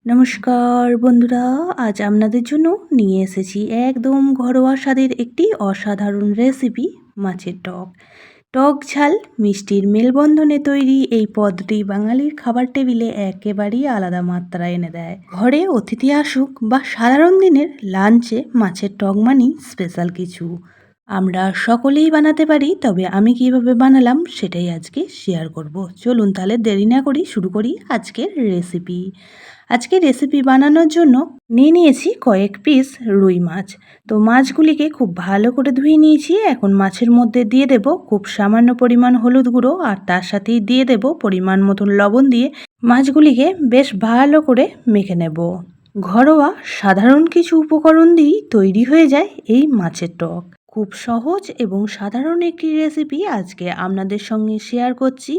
নমস্কার বন্ধুরা, আজ আপনাদের জন্য নিয়ে এসেছি একদম ঘরোয়া স্বাদের একটি অসাধারণ রেসিপি, মাছের টক। টক ঝাল মিষ্টির মেলবন্ধনে তৈরি এই পদটি বাঙালির খাবার টেবিলে একেবারেই আলাদা মাত্রা এনে দেয়। ঘরে অতিথি আসুক বা সাধারণ দিনের লাঞ্চে মাছের টক মানেই স্পেশাল কিছু। আমরা সকলেই বানাতে পারি, তবে আমি কিভাবে বানালাম সেটাই আজকে শেয়ার করব। চলুন তাহলে দেরি না করি শুরু করি আজকের রেসিপি। আজকের রেসিপি বানানোর জন্য নিয়ে নিয়েছি কয়েক পিস রুই মাছ। তো মাছগুলিকে খুব ভালো করে ধুয়ে নিয়েছি। এখন মাছের মধ্যে দিয়ে দেব খুব সামান্য পরিমাণ হলুদ গুঁড়ো, আর তার সাথেই দিয়ে দেব পরিমাণ মতন লবণ দিয়ে মাছগুলিকে বেশ ভালো করে মেখে নেব। ঘরোয়া সাধারণ কিছু উপকরণ দিয়েই তৈরি হয়ে যায় এই মাছের টক। খুব সহজ এবং সাধারণ একটি রেসিপি আজকে আপনাদের সঙ্গে শেয়ার করছি।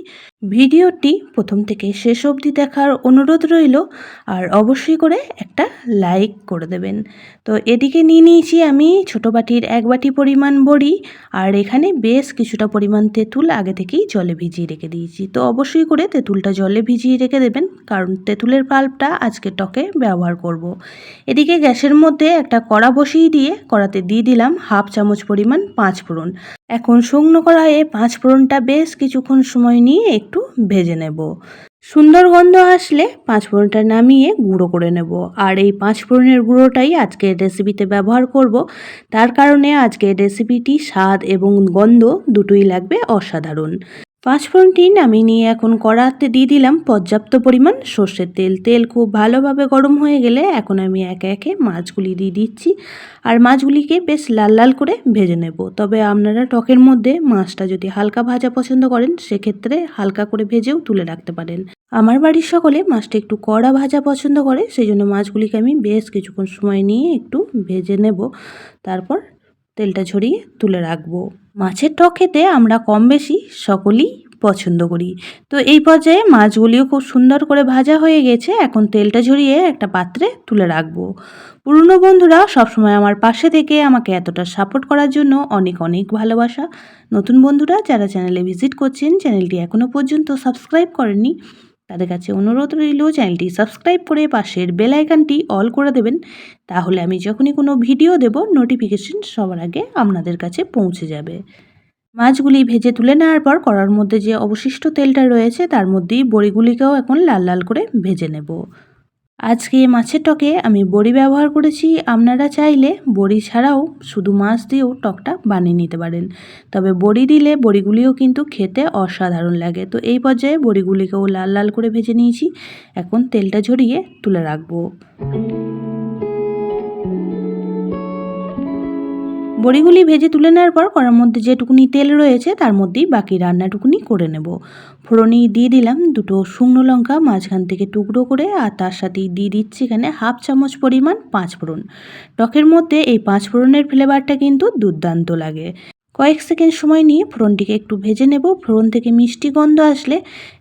ভিডিওটি প্রথম থেকে শেষ অবধি দেখার অনুরোধ রইল, আর অবশ্যই করে একটা লাইক করে দেবেন। তো এদিকে নিয়ে নিয়েছি আমি ছোটো বাটির 1 বাটি পরিমাণ বড়ি, আর এখানে বেশ কিছুটা পরিমাণ তেঁতুল আগে থেকেই জলে ভিজিয়ে রেখে দিয়েছি। তো অবশ্যই করে তেঁতুলটা জলে ভিজিয়ে রেখে দেবেন, কারণ তেঁতুলের পাল্পটা আজকে টকে ব্যবহার করব। এদিকে গ্যাসের মধ্যে একটা কড়া বসিয়ে দিয়ে কড়াতে দিয়ে দিলাম 1/2 চামচ পরিমাণ 5 ফোড়ন। এখন শুকনো কড়াইয়ে 5 ফোড়নটা বেশ কিছুক্ষণ সময় নিয়ে একটু ভেজে নেব। সুন্দর গন্ধ আসলে 5 ফোড়নটা নামিয়ে গুঁড়ো করে নেব। আর এই 5 ফোড়নের গুঁড়োটাই আজকের রেসিপিতে ব্যবহার করব। তার কারণে আজকের রেসিপিটি স্বাদ এবং গন্ধ দুটোই লাগবে অসাধারণ। 5 ফোড়নটি নামিয়ে নিয়ে এখন কড়াতে দিয়ে দিলাম পর্যাপ্ত পরিমাণ সর্ষের তেল। তেল খুব ভালোভাবে গরম হয়ে গেলে এখন আমি একে একে মাছগুলি দিয়ে দিচ্ছি, আর মাছগুলিকে বেশ লাল লাল করে ভেজে নেব। তবে আপনারা টকের মধ্যে মাছটা যদি হালকা ভাজা পছন্দ করেন, সেক্ষেত্রে হালকা করে ভেজেও তুলে রাখতে পারেন। আমার বাড়ির সকলে মাছটা একটু কড়া ভাজা পছন্দ করে, সেই জন্য মাছগুলিকে আমি বেশ কিছুক্ষণ সময় নিয়ে একটু ভেজে নেব, তারপর তেলটা ঝরিয়ে তুলে রাখবো। মাছের টক খেতে আমরা কম বেশি সকলেই পছন্দ করি। তো এই পর্যায়ে মাছগুলিও খুব সুন্দর করে ভাজা হয়ে গেছে। এখন তেলটা ঝরিয়ে একটা পাত্রে তুলে রাখবো। পুরনো বন্ধুরা সবসময় আমার পাশে থেকে আমাকে এতটা সাপোর্ট করার জন্য অনেক অনেক ভালোবাসা। নতুন বন্ধুরা যারা চ্যানেলে ভিজিট করছেন, চ্যানেলটি এখনও পর্যন্ত সাবস্ক্রাইব করেননি, তাদের কাছে অনুরোধ রইল চ্যানেলটি সাবস্ক্রাইব করে পাশের বেল আইকনটি অল করে দেবেন। তাহলে আমি যখনই কোনো ভিডিও দেব, নোটিফিকেশন সবার আগে আপনাদের কাছে পৌঁছে যাবে। মাছগুলি ভেজে তুলে নেওয়ার পর কড়ার মধ্যে যে অবশিষ্ট তেলটা রয়েছে তার মধ্যেই বড়িগুলিকেও এখন লাল লাল করে ভেজে নেব। আজকে মাছের টকে আমি বড়ি ব্যবহার করেছি। আপনারা চাইলে বড়ি ছাড়াও শুধু মাছ দিয়েও টকটা বানিয়ে নিতে পারেন, তবে বড়ি দিলে বড়িগুলিও কিন্তু খেতে অসাধারণ লাগে। তো এই পর্যায়ে বড়িগুলিকেও লাল লাল করে ভেজে নিয়েছি। এখন তেলটা ঝরিয়ে তুলে রাখবো। বড়িগুলি ভেজে তুলে নেওয়ার পর কড়ার মধ্যে যেটুকুনি তেল রয়েছে তার মধ্যেই বাকি রান্নাটুকুনি করে নেব। ফোড়নেই দিয়ে দিলাম 2টো শুকনো লঙ্কা মাঝখান থেকে টুকরো করে, আর তার সাথেই দিয়ে দিচ্ছি এখানে 1/2 চামচ পরিমাণ 5 ফোড়ন। টকের মধ্যে এই 5 ফোড়নের ফ্লেভারটা কিন্তু দুর্দান্ত লাগে। কয়েক সেকেন্ড সময় নিয়ে ফোড়নটিকে একটু ভেজে নেব। ফোড়ন থেকে মিষ্টি গন্ধ আসলে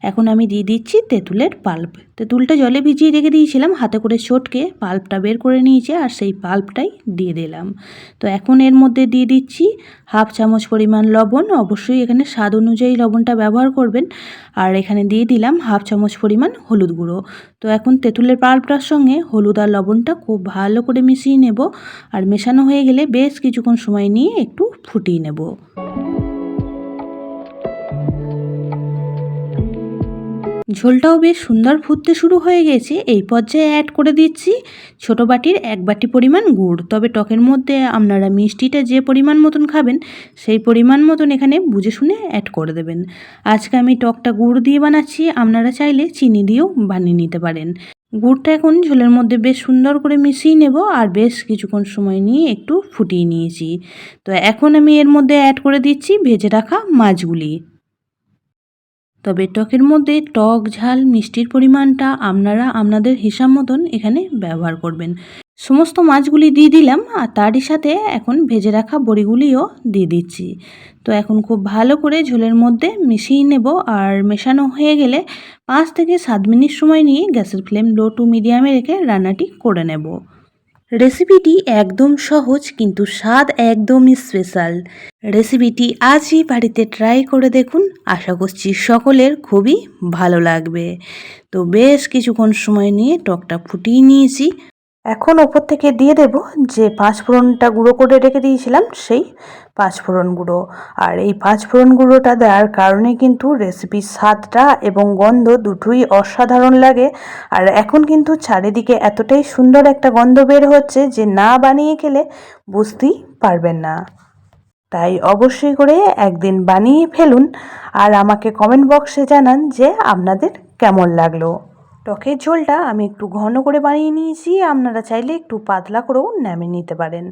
এখন আমি দিয়ে দিচ্ছি তেঁতুলের পাল্প। তেঁতুলটা জলে ভিজিয়ে রেখে দিয়েছিলাম, হাতে করে চটকে পাল্পটা বের করে নিয়েছি, আর সেই পাল্পটাই দিয়ে দিলাম। তো এখন এর মধ্যে দিয়ে দিচ্ছি 1/2 চামচ পরিমাণ লবণ। অবশ্যই এখানে স্বাদ অনুযায়ী লবণটা ব্যবহার করবেন। আর এখানে দিয়ে দিলাম 1/2 চামচ পরিমাণ হলুদ গুঁড়ো। তো এখন তেঁতুলের পাল্পটার সঙ্গে হলুদ আর লবণটা খুব ভালো করে মিশিয়ে নেব, আর মেশানো হয়ে গেলে বেশ কিছুক্ষণ সময় নিয়ে একটু ফুটিয়ে নেব। ঝোলটাও বেশ সুন্দর ফুটতে শুরু হয়ে গেছে। এই পর্যায়ে অ্যাড করে দিচ্ছি ছোটো বাটির 1 বাটি পরিমাণ গুড়। তবে টকের মধ্যে আপনারা মিষ্টিটা যে পরিমাণ মতন খাবেন সেই পরিমাণ মতন এখানে বুঝে শুনে অ্যাড করে দেবেন। আজকে আমি টকটা গুড় দিয়ে বানাচ্ছি, আপনারা চাইলে চিনি দিয়েও বানিয়ে নিতে পারেন। গুড়টা এখন ঝোলের মধ্যে বেশ সুন্দর করে মিশিয়ে নেব, আর বেশ কিছুক্ষণ সময় নিয়ে একটু ফুটিয়ে নিয়েছি। তো এখন আমি এর মধ্যে অ্যাড করে দিচ্ছি ভেজে রাখা মাছগুলি। তবে টকের মধ্যে টক ঝাল মিষ্টির পরিমাণটা আপনারা আপনাদের হিসাব মতন এখানে ব্যবহার করবেন। সমস্ত মাছগুলি দিয়ে দিলাম, আর তারই সাথে এখন ভেজে রাখা বড়িগুলিও দিয়ে দিচ্ছি। তো এখন খুব ভালো করে ঝোলের মধ্যে মিশিয়ে নেব, আর মেশানো হয়ে গেলে 5 থেকে 7 মিনিট সময় নিয়ে গ্যাসের ফ্লেম লো টু মিডিয়ামে রেখে রান্নাটি করে নেব। রেসিপিটি একদম সহজ কিন্তু স্বাদ একদমই স্পেশাল। রেসিপিটি আজই বাড়িতে ট্রাই করে দেখুন, আশা করছি সকলের খুবই ভালো লাগবে। তো বেশ কিছুক্ষণ সময় নিয়ে টকটা ফুটিয়ে নিয়েছি। এখন ওপর থেকে দিয়ে দেব যে পাঁচফোড়নটা গুঁড়ো করে রেখে দিয়েছিলাম, সেই পাঁচফোড়ন গুঁড়ো। আর এই পাঁচফোড়ন গুঁড়োটা দেওয়ার কারণে কিন্তু রেসিপির স্বাদটা এবং গন্ধ দুটোই অসাধারণ লাগে। আর এখন কিন্তু চারিদিকে এতটাই সুন্দর একটা গন্ধ বের হচ্ছে যে না বানিয়ে খেলে বুঝতেই পারবেন না। তাই অবশ্যই করে একদিন বানিয়ে ফেলুন আর আমাকে কমেন্ট বক্সে জানান যে আপনাদের কেমন লাগলো। টকের ঝোলটা আমি একটু ঘন করে বানিয়ে নিয়েছি, আপনারা চাইলে একটু পাতলা করেও নামিয়ে নিতে পারেন।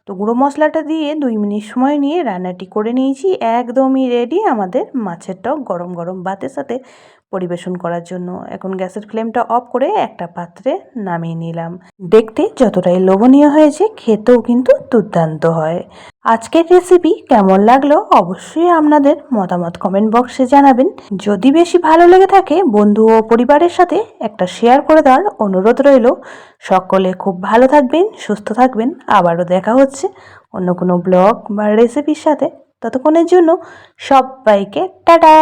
তো গুঁড়ো মশলাটা দিয়ে 2 মিনিট সময় নিয়ে রান্নাটি করে নিয়েছি। একদমই রেডি আমাদের মাছের টক গরম গরম ভাতের সাথে পরিবেশন করার জন্য। এখন গ্যাসের ফ্লেমটা অফ করে একটা পাত্রে নামিয়ে নিলাম। দেখতে যতটাই লোভনীয় হয়েছে, খেতেও কিন্তু দুর্দান্ত হয়। আজকের রেসিপি কেমন লাগলো অবশ্যই আপনাদের মতামত কমেন্ট বক্সে জানাবেন। যদি বেশি ভালো লেগে থাকে বন্ধু ও পরিবারের সাথে একটা শেয়ার করে দেওয়ার অনুরোধ রইল। সকলে খুব ভালো থাকবেন, সুস্থ থাকবেন। আবারও দেখা হচ্ছে অন্য কোনো ব্লগ বা রেসিপির সাথে। ততক্ষণের জন্য সবাইকে টাটা।